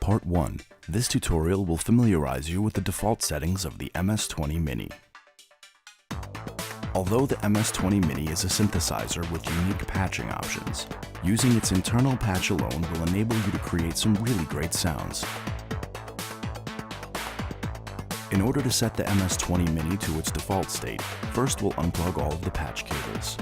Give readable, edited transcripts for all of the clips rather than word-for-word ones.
Part 1. This tutorial will familiarize you with the default settings of the MS-20 Mini. Although the MS-20 Mini is a synthesizer with unique patching options, using its internal patch alone will enable you to create some really great sounds. In order to set the MS-20 Mini to its default state, first we'll unplug all of the patch cables.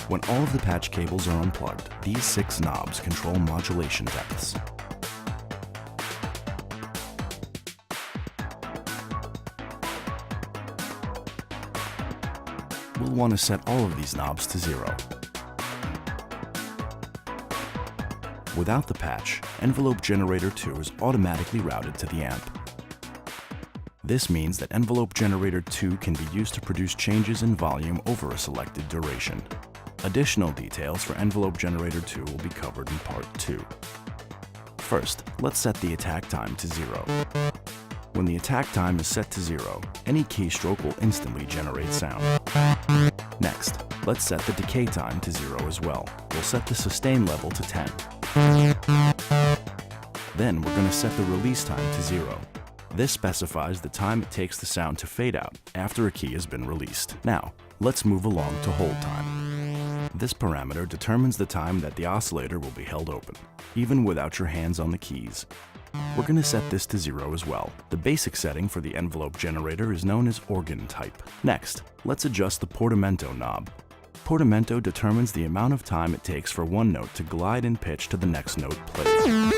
When all of the patch cables are unplugged, these 6 knobs control modulation depths. We'll want to set all of these knobs to 0. Without the patch, envelope generator 2 is automatically routed to the amp. This means that envelope generator 2 can be used to produce changes in volume over a selected duration. Additional details for envelope generator 2 will be covered in part 2. First, let's set the attack time to 0. When the attack time is set to 0, any keystroke will instantly generate sound. Next, let's set the decay time to 0 as well. We'll set the sustain level to 10. Then we're going to set the release time to 0. This specifies the time it takes the sound to fade out after a key has been released. Now, let's move along to hold time. This parameter determines the time that the oscillator will be held open, even without your hands on the keys. We're going to set this to 0 as well. The basic setting for the envelope generator is known as organ type. Next, let's adjust the portamento knob. Portamento determines the amount of time it takes for one note to glide in pitch to the next note played.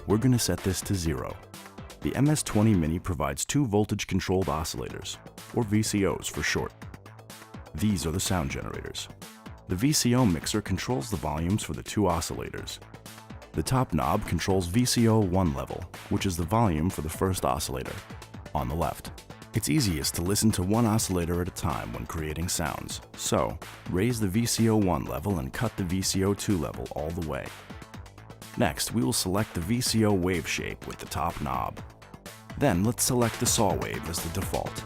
We're going to set this to 0. The MS-20 Mini provides 2 voltage-controlled oscillators, or VCOs for short. These are the sound generators. The Vco Mixer controls the volumes for the 2 oscillators. The top knob controls VCO 1 level, which is the volume for the first oscillator, on the left. It's easiest to listen to one oscillator at a time when creating sounds, so raise the VCO 1 level and cut the VCO 2 level all the way. Next, we will select the VCO wave shape with the top knob. Then let's select the saw wave as the default.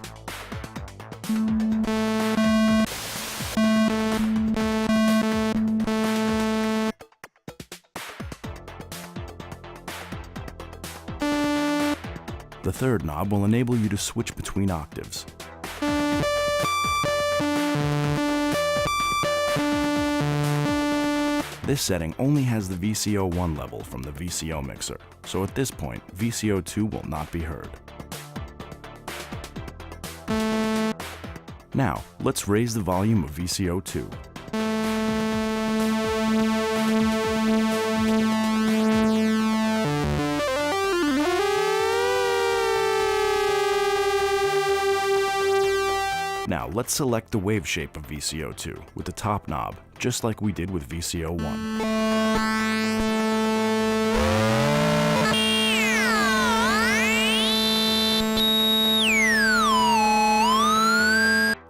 The third knob will enable you to switch between octaves. This setting only has the VCO 1 level from the Vco Mixer, so at this point, VCO 2 will not be heard. Now, let's raise the volume of VCO 2. Now, let's select the wave shape of VCO 2 with the top knob, just like we did with VCO 1.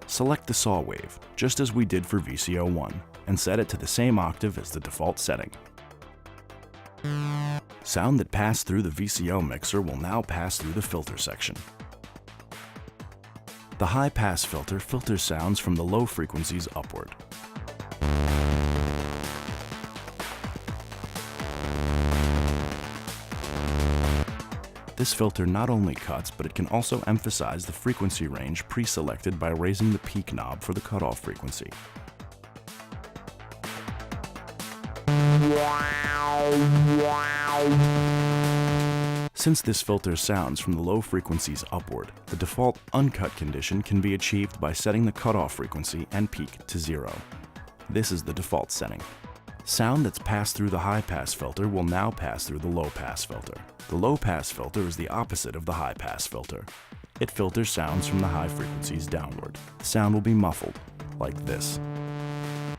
Select the saw wave, just as we did for VCO 1, and set it to the same octave as the default setting. Sound that passed through the Vco Mixer will now pass through the filter section. The high-pass filter filters sounds from the low frequencies upward. This filter not only cuts, but it can also emphasize the frequency range pre-selected by raising the peak knob for the cutoff frequency. Since this filters sounds from the low frequencies upward, the default uncut condition can be achieved by setting the cutoff frequency and peak to 0. This is the default setting. Sound that's passed through the high-pass filter will now pass through the low-pass filter. The low-pass filter is the opposite of the high-pass filter. It filters sounds from the high frequencies downward. The sound will be muffled, like this.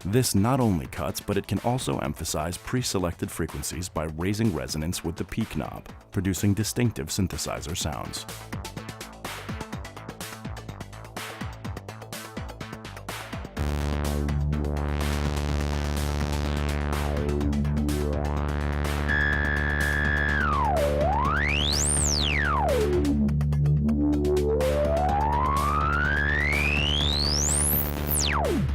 This not only cuts, but it can also emphasize pre-selected frequencies by raising resonance with the peak knob, producing distinctive synthesizer sounds.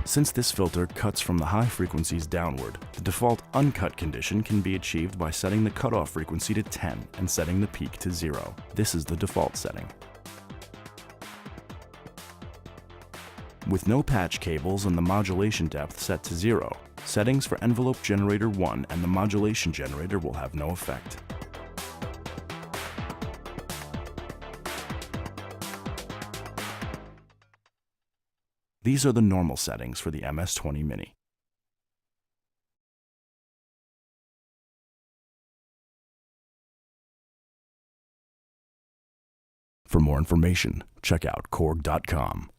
Since this filter cuts from the high frequencies downward, the default uncut condition can be achieved by setting the cutoff frequency to 10 and setting the peak to 0. This is the default setting. With no patch cables and the modulation depth set to 0, settings for envelope generator 1 and the modulation generator will have no effect. These are the normal settings for the MS-20 Mini. For more information, check out KORG.com.